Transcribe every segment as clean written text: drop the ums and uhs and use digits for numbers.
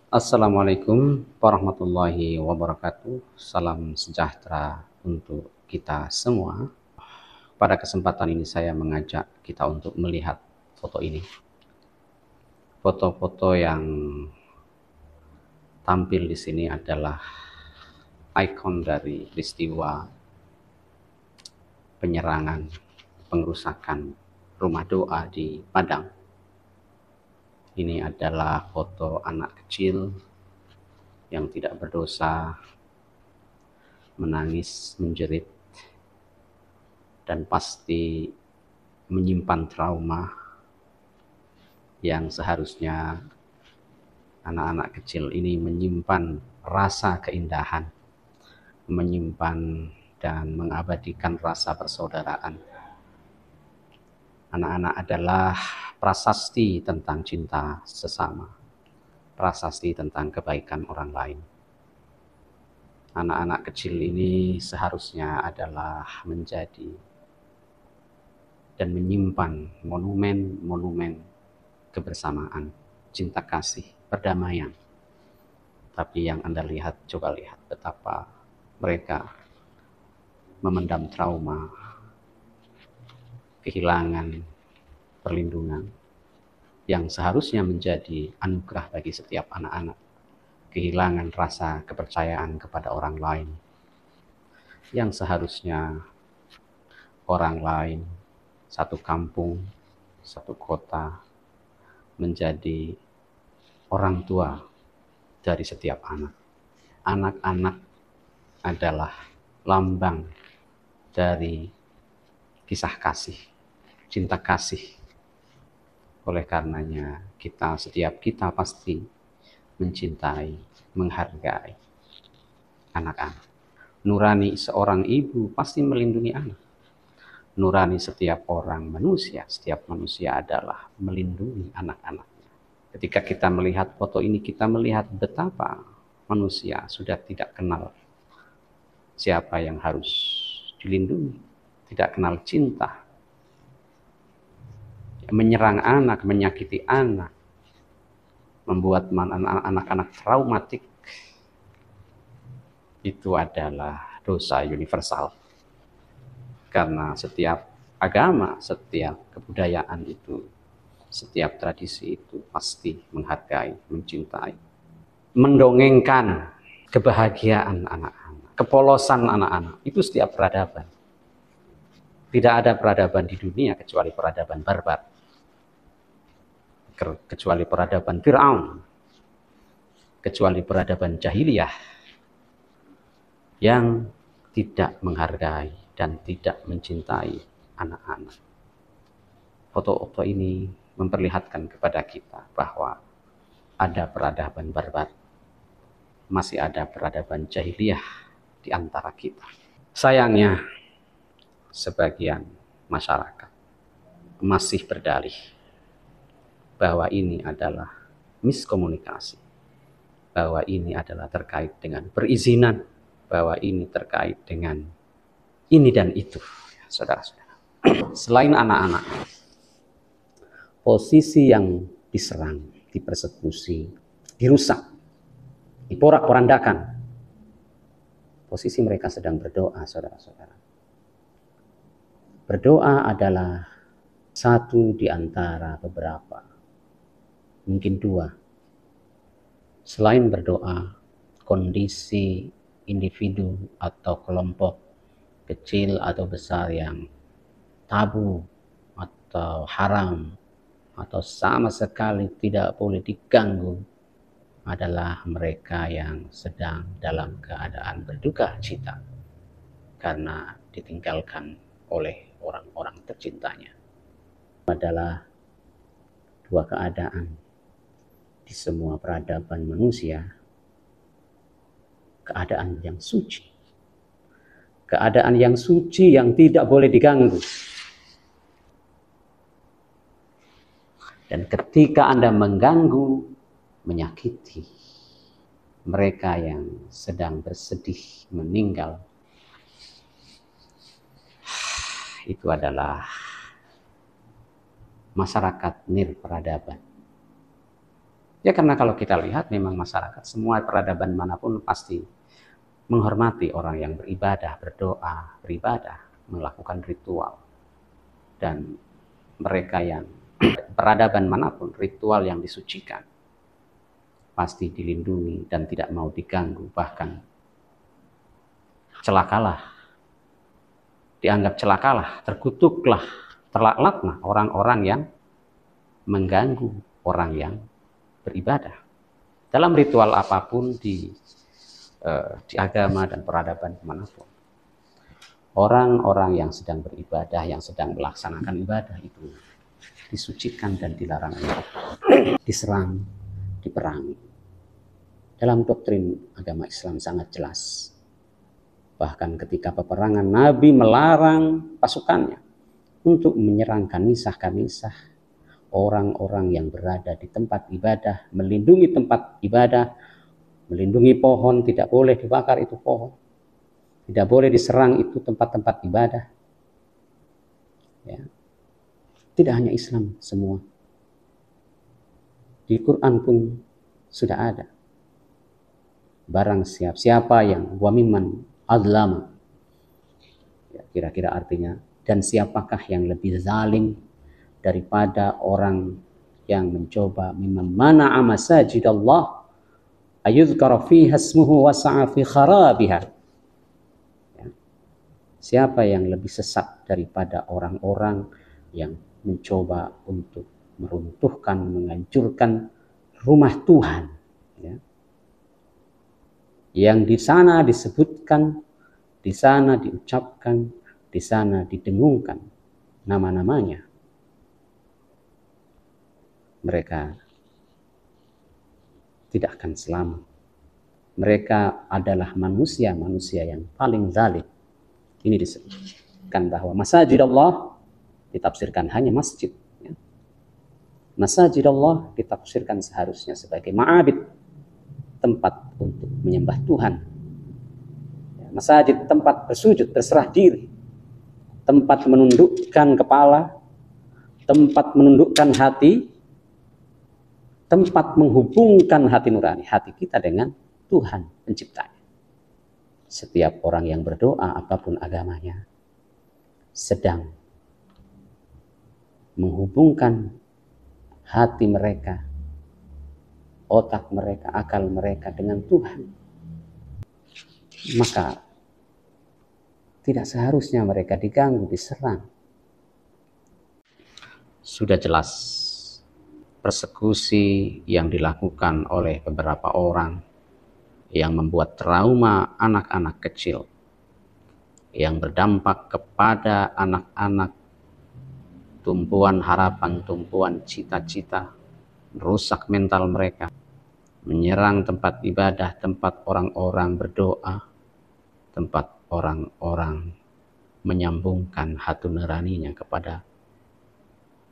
Assalamualaikum warahmatullahi wabarakatuh. Salam sejahtera untuk kita semua. Pada kesempatan ini saya mengajak kita untuk melihat foto ini. Foto-foto yang tampil di sini adalah ikon dari peristiwa penyerangan, pengerusakan rumah doa di Padang. Ini adalah foto anak kecil yang tidak berdosa, menangis, menjerit, dan pasti menyimpan trauma yang seharusnya anak-anak kecil ini menyimpan rasa keindahan, menyimpan dan mengabadikan rasa persaudaraan. Anak-anak adalah prasasti tentang cinta sesama, prasasti tentang kebaikan orang lain. Anak-anak kecil ini seharusnya adalah menjadi dan menyimpan monumen-monumen kebersamaan, cinta kasih, perdamaian. Tapi yang Anda lihat, coba lihat betapa mereka memendam trauma, kehilangan perlindungan yang seharusnya menjadi anugerah bagi setiap anak-anak. Kehilangan rasa kepercayaan kepada orang lain yang seharusnya orang lain, satu kampung, satu kota, menjadi orang tua dari setiap anak. Anak-anak adalah lambang dari kisah kasih, cinta kasih. Oleh karenanya setiap kita pasti mencintai, menghargai anak-anak. Nurani seorang ibu pasti melindungi anak. Nurani setiap orang manusia, setiap manusia adalah melindungi anak-anaknya. Ketika kita melihat foto ini, kita melihat betapa manusia sudah tidak kenal siapa yang harus dilindungi, tidak kenal cinta, menyerang anak, menyakiti anak, membuat anak-anak traumatik. Itu adalah dosa universal. Karena setiap agama, setiap kebudayaan itu, setiap tradisi itu pasti menghargai, mencintai, mendongengkan kebahagiaan anak-anak, kepolosan anak-anak. Itu setiap peradaban. Tidak ada peradaban di dunia kecuali peradaban barbar, kecuali peradaban Fir'aun, kecuali peradaban jahiliyah yang tidak menghargai dan tidak mencintai anak-anak. Foto-foto ini memperlihatkan kepada kita bahwa ada peradaban barbar, masih ada peradaban jahiliyah di antara kita. Sayangnya, sebagian masyarakat masih berdalih bahwa ini adalah miskomunikasi, bahwa ini adalah terkait dengan perizinan, bahwa ini terkait dengan ini dan itu. Saudara-saudara, selain anak-anak, posisi yang diserang, dipersekusi, dirusak, diporak-porandakan, posisi mereka sedang berdoa, saudara-saudara. Berdoa adalah satu di antara beberapa, mungkin dua. Selain berdoa, kondisi individu atau kelompok kecil atau besar yang tabu atau haram atau sama sekali tidak boleh diganggu adalah mereka yang sedang dalam keadaan berduka cita karena ditinggalkan oleh orang-orang tercintanya. Adalah dua keadaan di semua peradaban manusia, keadaan yang suci, keadaan yang suci yang tidak boleh diganggu. Dan ketika Anda mengganggu, menyakiti mereka yang sedang bersedih meninggal, itu adalah masyarakat nirperadaban. Ya karena kalau kita lihat memang masyarakat semua peradaban manapun pasti menghormati orang yang beribadah, berdoa, beribadah, melakukan ritual. Dan mereka yang peradaban manapun, ritual yang disucikan pasti dilindungi dan tidak mau diganggu, bahkan celakalah, dianggap celakalah, terkutuklah, terlaknatlah orang-orang yang mengganggu orang yang beribadah. Dalam ritual apapun di agama dan peradaban manapun, orang-orang yang sedang beribadah, yang sedang melaksanakan ibadah itu disucikan dan dilarang diserang, diperangi. Dalam doktrin agama Islam sangat jelas. Bahkan ketika peperangan, Nabi melarang pasukannya untuk menyerang kanisah-kanisah orang-orang yang berada di tempat ibadah, melindungi tempat ibadah, melindungi pohon, tidak boleh dibakar itu pohon, tidak boleh diserang itu tempat-tempat ibadah. Ya. Tidak hanya Islam, semua. Di Quran pun sudah ada. Barang siapa yang wamiman adlama, ya, kira-kira artinya, dan siapakah yang lebih zalim daripada orang yang mencoba mimana masajidallah ayuzkara fiha ismuhu wa sa'a fi kharabiha. Ya. Siapa yang lebih sesat daripada orang-orang yang mencoba untuk meruntuhkan, menghancurkan rumah Tuhan, ya, yang di sana disebutkan, di sana diucapkan, di sana didengungkan nama-namanya. Mereka tidak akan selamat. Mereka adalah manusia-manusia yang paling zalim. Ini disebutkan bahwa masajid Allah ditafsirkan hanya masjid. Ya. Masajid Allah ditafsirkan seharusnya sebagai ma'abid, tempat untuk menyembah Tuhan. Ya, masajid tempat bersujud, berserah diri, tempat menundukkan kepala, tempat menundukkan hati, tempat menghubungkan hati nurani, hati kita dengan Tuhan penciptanya. Setiap orang yang berdoa, apapun agamanya, sedang menghubungkan hati mereka, otak mereka, akal mereka dengan Tuhan. Maka tidak seharusnya mereka diganggu, diserang. Sudah jelas persekusi yang dilakukan oleh beberapa orang yang membuat trauma anak-anak kecil, yang berdampak kepada anak-anak, tumpuan harapan, tumpuan cita-cita, merusak mental mereka, menyerang tempat ibadah, tempat orang-orang berdoa, tempat orang-orang menyambungkan hati nuraninya kepada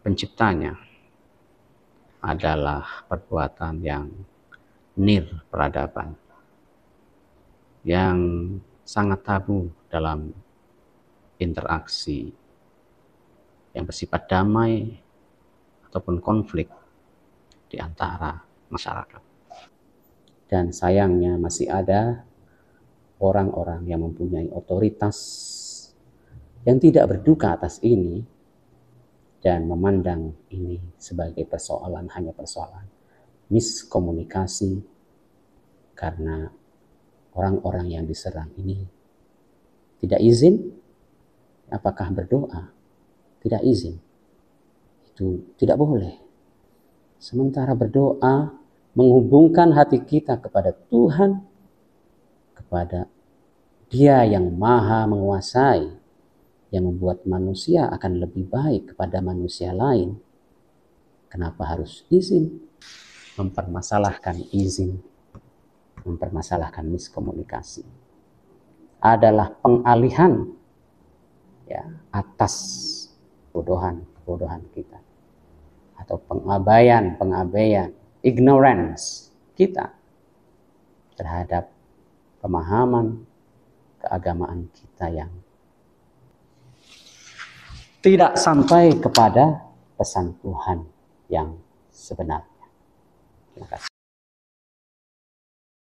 penciptanya, adalah perbuatan yang nir peradaban, yang sangat tabu dalam interaksi yang bersifat damai ataupun konflik di antara masyarakat. Dan sayangnya masih ada orang-orang yang mempunyai otoritas yang tidak berduka atas ini dan memandang ini sebagai persoalan, hanya persoalan miskomunikasi, karena orang-orang yang diserang ini tidak izin. Apakah berdoa? Tidak izin. Itu tidak boleh. Sementara berdoa menghubungkan hati kita kepada Tuhan, kepada Dia yang maha menguasai, yang membuat manusia akan lebih baik kepada manusia lain. Kenapa harus izin? Mempermasalahkan izin, mempermasalahkan miskomunikasi adalah pengalihan, ya, atas kebodohan kita, atau pengabaian, ignorance kita terhadap pemahaman keagamaan kita yang tidak sampai kepada pesan Tuhan yang sebenarnya. Terima kasih.